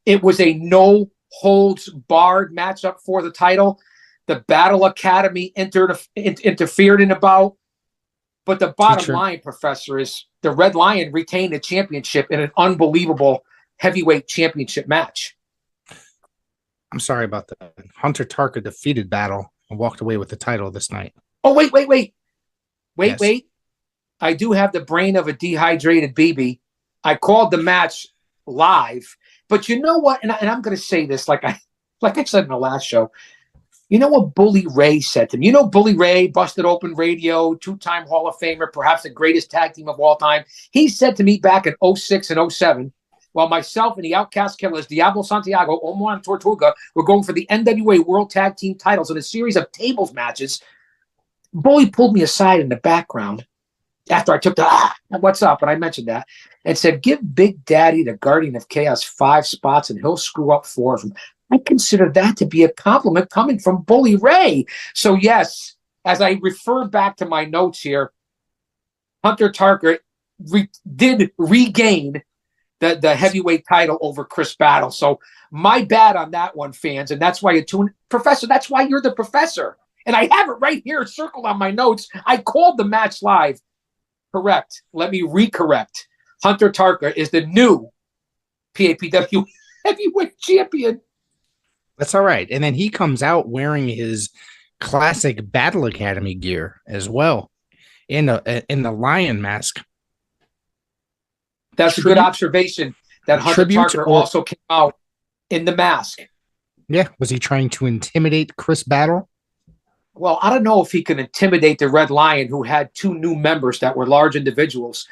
It was a no holds barred matchup for the title. The Battle Academy interfered in about. But the bottom line, Professor, is the Red Lion retained the championship in an unbelievable heavyweight championship match. I'm sorry about that. Hunter Tarker defeated Battle and walked away with the title this night. Oh, wait. Wait. I do have the brain of a dehydrated BB. I called the match live. But you know what? And I'm going to say this like I said in the last show. You know what Bully Ray said to me? You know Bully Ray, Busted Open Radio, two-time Hall of Famer, perhaps the greatest tag team of all time. He said to me back in 06 and 07, while myself and the Outcast Killers, Diablo Santiago, Omar and Tortuga, were going for the NWA World Tag Team titles in a series of tables matches, Bully pulled me aside in the background after I took the, what's up? And I mentioned that, and said, give Big Daddy, the Guardian of Chaos, 5 spots, and he'll screw up 4 of them. I consider that to be a compliment coming from Bully Ray. So, yes, as I refer back to my notes here, Hunter Tarker did regain the heavyweight title over Chris Battle. So, my bad on that one, fans. And that's why you tune, Professor, that's why you're the professor. And I have it right here circled on my notes. I called the match live. Correct. Let me recorrect. Hunter Tarker is the new PAPW heavyweight champion. That's all right. And then he comes out wearing his classic Battle Academy gear as well in the lion mask. That's a good observation that Hunter Tarker also came out in the mask. Yeah. Was he trying to intimidate Chris Battle? Well, I don't know if he can intimidate the Red Lion, who had 2 new members that were large individuals.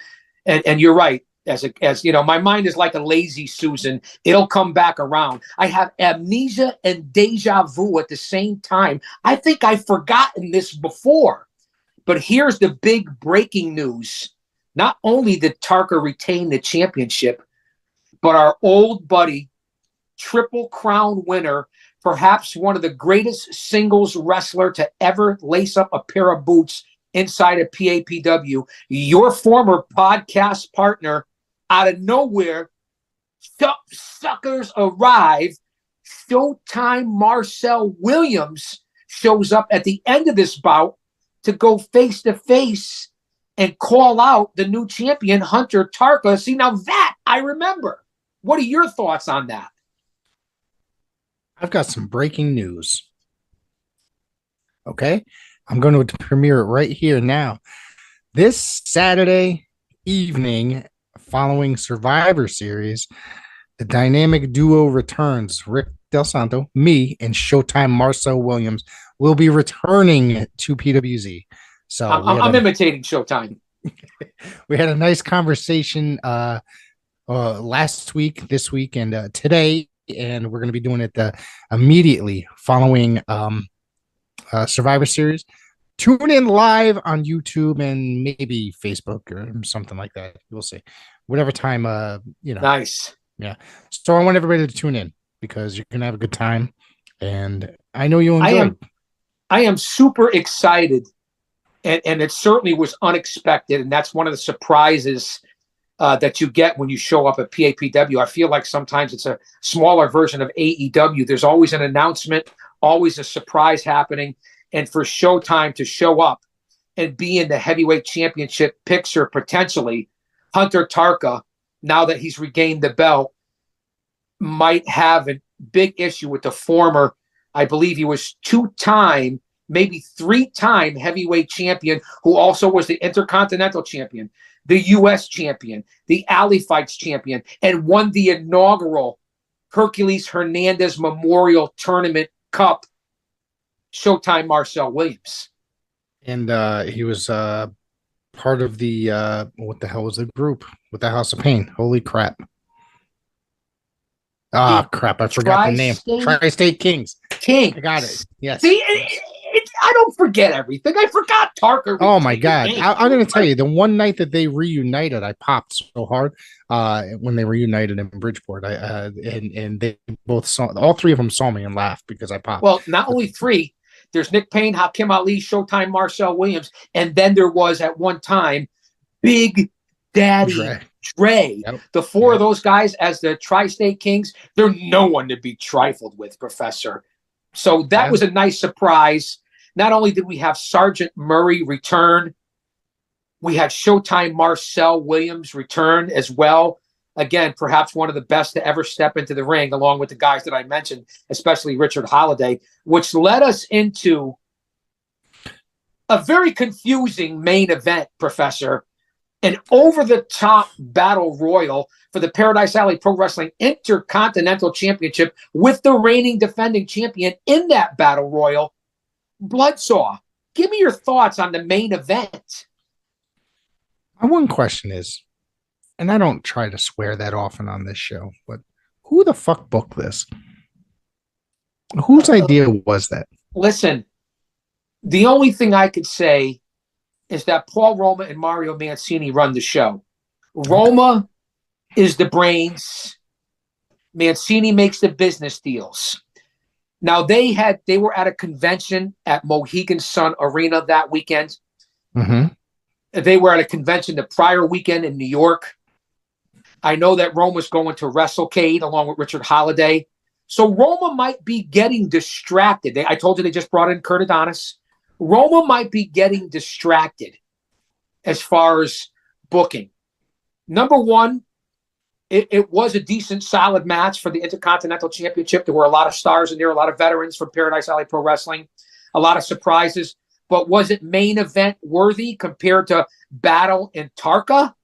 And you're right. As you know, my mind is like a lazy Susan. It'll come back around. I have amnesia and deja vu at the same time. I think I've forgotten this before. But here's the big breaking news. Not only did Tarker retain the championship, but our old buddy, Triple Crown winner, perhaps one of the greatest singles wrestler to ever lace up a pair of boots inside of PAPW, your former podcast partner, out of nowhere, suckers arrive. Showtime Marcel Williams shows up at the end of this bout to go face-to-face and call out the new champion, Hunter Tarker. See, now that I remember. What are your thoughts on that? I've got some breaking news. Okay? I'm going to premiere it right here now. This Saturday evening, following Survivor Series, the dynamic duo returns. Rick Del Santo, me, and Showtime Marcel Williams will be returning to PWZ. So I'm imitating Showtime. We had a nice conversation last week, this week, and today, and we're going to be doing it immediately following Survivor Series. Tune in live on YouTube and maybe Facebook or something like that. We'll see. Whatever time, Nice. Yeah. So I want everybody to tune in because you're going to have a good time. And I know you'll enjoy it. I am super excited. And it certainly was unexpected. And that's one of the surprises that you get when you show up at PAPW. I feel like sometimes it's a smaller version of AEW. There's always an announcement, always a surprise happening. And for Showtime to show up and be in the heavyweight championship picture potentially, Hunter Tarka, now that he's regained the belt, might have a big issue with the former, I believe he was 2-time, maybe 3-time heavyweight champion, who also was the Intercontinental champion, the U.S. champion, the Alley Fights champion, and won the inaugural Hercules Hernandez Memorial Tournament Cup, Showtime Marcel Williams. And he was part of the, what the hell was the group with the House of Pain? Holy crap. Crap. I forgot the name. Tri-State Kings. King. I got it. Yes. See, I don't forget everything. I forgot Tarker. Oh, my God. I'm going to tell you, the one night that they reunited, I popped so hard when they reunited in Bridgeport. And they both saw, all three of them saw me and laughed because I popped. Well, not only three. There's Nick Payne, Hakim Ali, Showtime Marcel Williams, and then there was at one time Big Daddy Dre. Yep. The four of those guys as the Tri-State Kings, they're no one to be trifled with, Professor. So that was a nice surprise. Not only did we have Sergeant Murray return, we had Showtime Marcel Williams return as well. Again, perhaps one of the best to ever step into the ring, along with the guys that I mentioned, especially Richard Holiday, which led us into a very confusing main event, Professor. An over-the-top battle royal for the Paradise Alley Pro Wrestling Intercontinental Championship with the reigning defending champion in that battle royal, Bloodsaw. Give me your thoughts on the main event. My one question is, and I don't try to swear that often on this show, but who the fuck booked this? Whose idea was that? Listen, the only thing I could say is that Paul Roma and Mario Mancini run the show. Roma is the brains. Mancini makes the business deals. Now, they were at a convention at Mohegan Sun Arena that weekend. Mm-hmm. They were at a convention the prior weekend in New York. I know that Roma's going to WrestleCade along with Richard Holiday. So Roma might be getting distracted. I told you they just brought in Kurt Adonis. Roma might be getting distracted as far as booking. Number one, it was a decent, solid match for the Intercontinental Championship. There were a lot of stars in there, a lot of veterans from Paradise Alley Pro Wrestling, a lot of surprises. But was it main event worthy compared to Battle in Tarka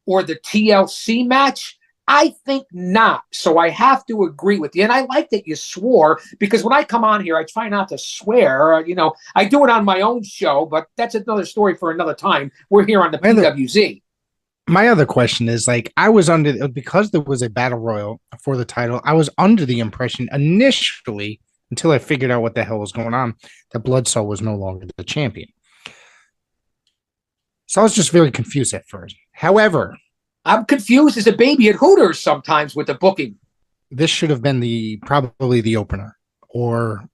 or the TLC match? I think not. So I have to agree with you. And I like that you swore, because when I come on here, I try not to swear. I do it on my own show, but that's another story for another time. We're here on the PWZ. My other question is, I was under, because there was a battle royal for the title, I was under the impression initially, until I figured out what the hell was going on, that Bloodsaw was no longer the champion. So I was just very confused at first. However, I'm confused as a baby at Hooters sometimes with the booking. This should have been probably the opener, or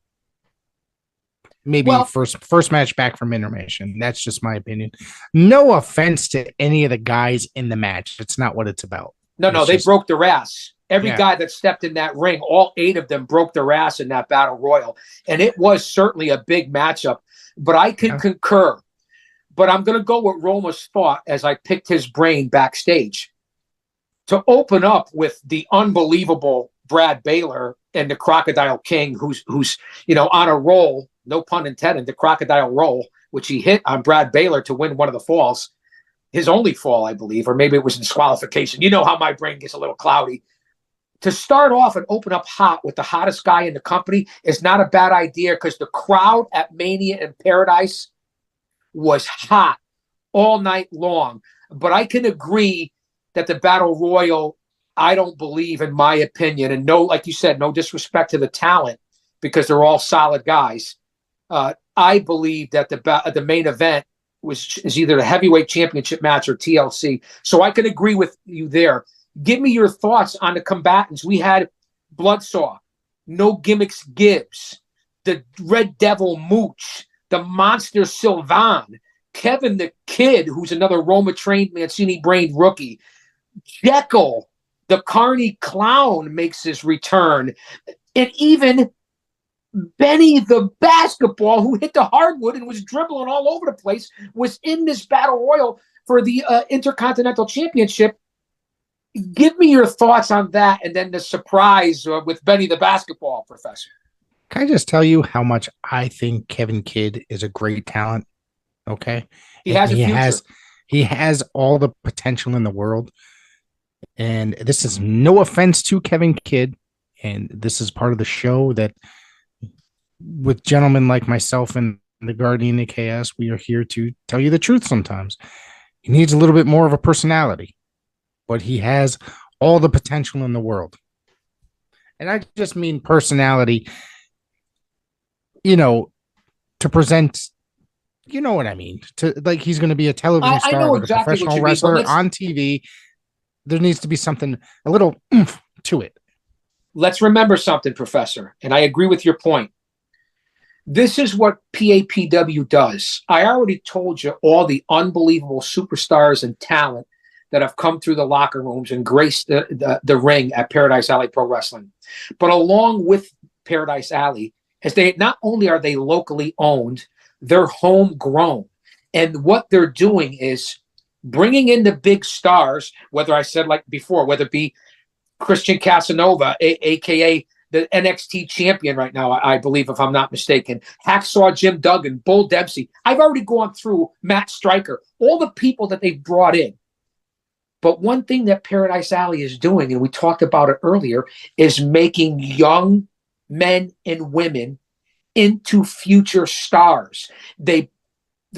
maybe first match back from intermission. That's just my opinion. No offense to any of the guys in the match. It's not what it's about. No, they broke their ass. Every guy that stepped in that ring, all 8 of them broke their ass in that battle royal. And it was certainly a big matchup. But I can concur. But I'm going to go with Roma's thought as I picked his brain backstage. To open up with the unbelievable Brad Baylor and the Crocodile King, who's on a roll, no pun intended, the Crocodile roll, which he hit on Brad Baylor to win one of the falls. His only fall, I believe, or maybe it was in disqualification. You know how my brain gets a little cloudy. To start off and open up hot with the hottest guy in the company is not a bad idea, because the crowd at Mania in Paradise was hot all night long. But I can agree that the Battle Royal, I don't believe, in my opinion, and no, like you said, no disrespect to the talent, because they're all solid guys. I believe that the main event is either the heavyweight championship match or TLC. So I can agree with you there. Give me your thoughts on the combatants. We had Bloodsaw, No Gimmicks Gibbs, the Red Devil Mooch, the Monster Sylvan, Kevin the Kid, who's another Roma-trained Mancini-brained rookie, Jekyll, the Carney Clown makes his return, and even Benny the Basketball, who hit the hardwood and was dribbling all over the place, was in this battle royal for the Intercontinental Championship. Give me your thoughts on that, and then the surprise with Benny the Basketball, Professor. Can I just tell you how much I think Kevin Kidd is a great talent? Okay. He has a future. He has all the potential in the world. And this is no offense to Kevin Kidd. And this is part of the show that with gentlemen like myself and the Guardian of Chaos, we are here to tell you the truth sometimes. He needs a little bit more of a personality, but he has all the potential in the world. And I just mean personality, to present, you know what I mean? To like, he's going to be a television star, know like exactly a professional wrestler on TV. There needs to be something, a little oomph to it. Let's remember something, Professor, and I agree with your point. This is what PAPW does. I already told you all the unbelievable superstars and talent that have come through the locker rooms and graced the ring at Paradise Alley Pro Wrestling. But along with Paradise Alley, as they not only are they locally owned, they're homegrown. And what they're doing is bringing in the big stars, whether I said like before, whether it be Christian Casanova, a.k.a. the NXT champion right now, I believe, if I'm not mistaken, Hacksaw Jim Duggan, Bull Dempsey. I've already gone through Matt Stryker, all the people that they've brought in. But one thing that Paradise Alley is doing, and we talked about it earlier, is making young men and women into future stars. They're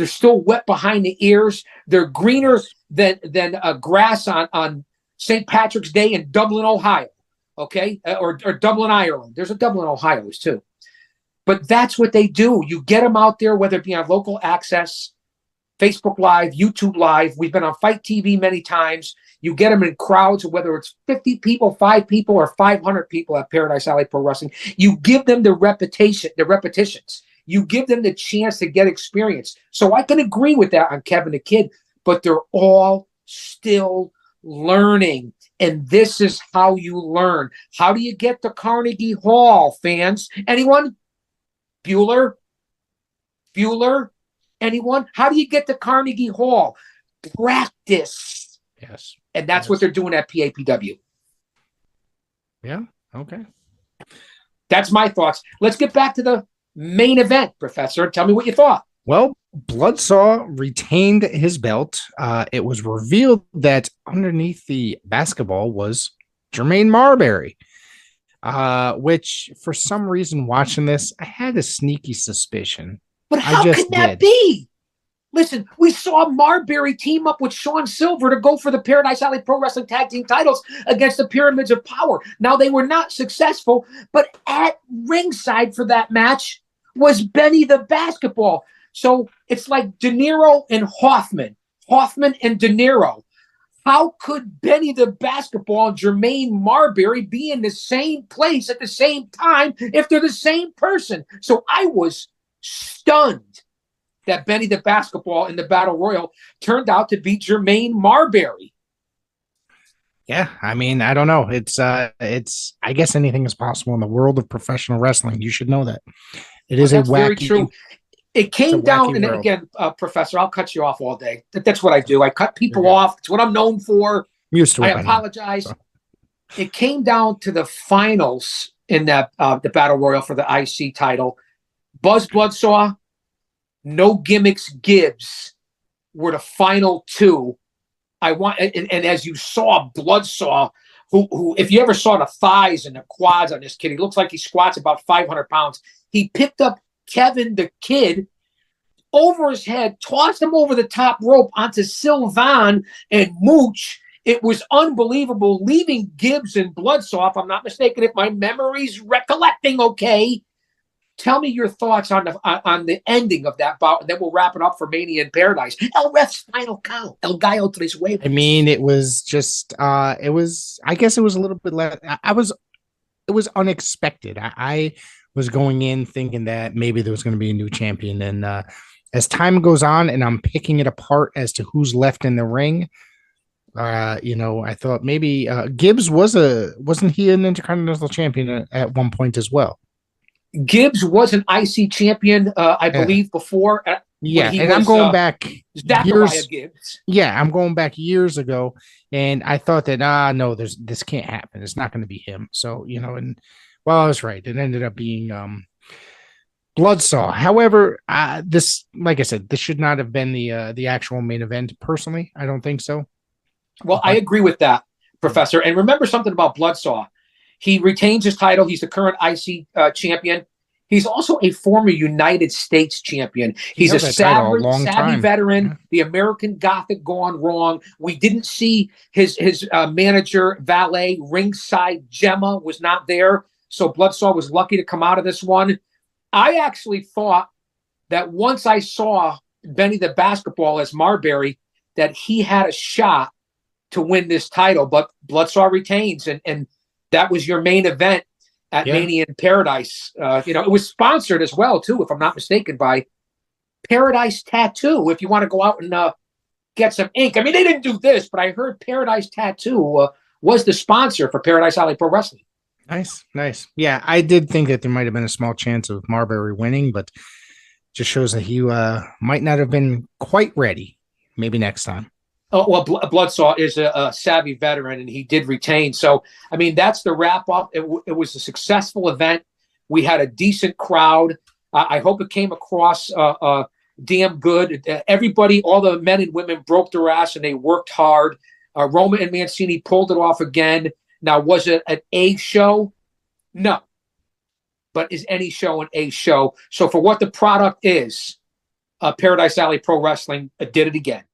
still wet behind the ears. They're greener than grass on St. Patrick's Day in Dublin, Ohio. Okay, or Dublin, Ireland. There's a Dublin, Ohio too. But that's what they do. You get them out there, whether it be on local access, Facebook Live, YouTube Live. We've been on Fight TV many times. You get them in crowds, whether it's 50 people, 5 people, or 500 people at Paradise Alley Pro Wrestling. You give them the repetitions. You give them the chance to get experience. So I can agree with that on Kevin the Kid, but they're all still learning. And this is how you learn. How do you get to Carnegie Hall, fans? Anyone? Bueller? Anyone? How do you get to Carnegie Hall? Practice. Yes. And that's what they're doing at PAPW. Yeah. Okay. That's my thoughts. Let's get back to the main event, Professor. Tell me what you thought. Well, Bloodsaw retained his belt. It was revealed that underneath the basketball was Jermaine Marbury, which for some reason watching this, I had a sneaky suspicion. But how can that be? Listen, we saw Marbury team up with Sean Silver to go for the Paradise Alley Pro Wrestling Tag Team titles against the Pyramids of Power. Now, they were not successful, but at ringside for that match was Benny the Basketball. So it's like De Niro and Hoffman and De Niro. How could Benny the Basketball and Jermaine Marbury be in the same place at the same time if they're the same person? So I was stunned that Benny the Basketball in the Battle Royal turned out to be Jermaine Marbury. Yeah, I mean, I don't know. It's I guess anything is possible in the world of professional wrestling. You should know that. It is a wacky, very true. It came down, and again, Professor, I'll cut you off all day. That's what I do. I cut people off. It's what I'm known for. Used to it, I apologize. It came down to the finals in that the Battle Royal for the IC title. Buzz Bloodsaw, No Gimmicks Gibbs were the final two. And as you saw, Bloodsaw, who if you ever saw the thighs and the quads on this kid, he looks like he squats about 500 pounds. He picked up Kevin the Kid over his head, tossed him over the top rope onto Sylvan and Mooch. It was unbelievable, leaving Gibbs and Bloodsaw, if I'm not mistaken, if my memory's recollecting okay, tell me your thoughts on the ending of that bout, and then we'll wrap it up for Mania in Paradise. El Ref's final count. El Gallo tres huevos. I mean, it was just it was, I guess it was a little bit less. It was unexpected. I was going in thinking that maybe there was going to be a new champion, and as time goes on and I'm picking it apart as to who's left in the ring, I thought maybe Gibbs wasn't he an Intercontinental Champion at one point as well? Gibbs was an IC champion, I believe, before. And I'm going back years. Gibbs. Yeah, I'm going back years ago, and I thought that no, this can't happen. It's not going to be him. So and well, I was right. It ended up being Bloodsaw. However, this, like I said, this should not have been the actual main event. Personally, I don't think so. Well, I agree with that, Professor. And remember something about Bloodsaw. He retains his title. He's the current IC champion. He's also a former United States champion. He's a savvy veteran. Yeah. The American Gothic gone wrong. We didn't see his manager, valet, ringside. Gemma was not there. So Bloodsaw was lucky to come out of this one. I actually thought that once I saw Benny the Basketball as Marbury, that he had a shot to win this title. But Bloodsaw retains, and that was your main event at Mania in Paradise. It was sponsored as well, too, if I'm not mistaken, by Paradise Tattoo, if you want to go out and get some ink. I mean, they didn't do this, but I heard Paradise Tattoo was the sponsor for Paradise Alley Pro Wrestling. Nice. Yeah, I did think that there might have been a small chance of Marbury winning, but just shows that he might not have been quite ready. Maybe next time. Oh, well, Bloodsaw is a savvy veteran, and he did retain. So, I mean, that's the wrap-up. It was a successful event. We had a decent crowd. I hope it came across damn good. Everybody, all the men and women broke their ass, and they worked hard. Roma and Mancini pulled it off again. Now, was it an A show? No. But is any show an A show? So, for what the product is, Paradise Alley Pro Wrestling did it again.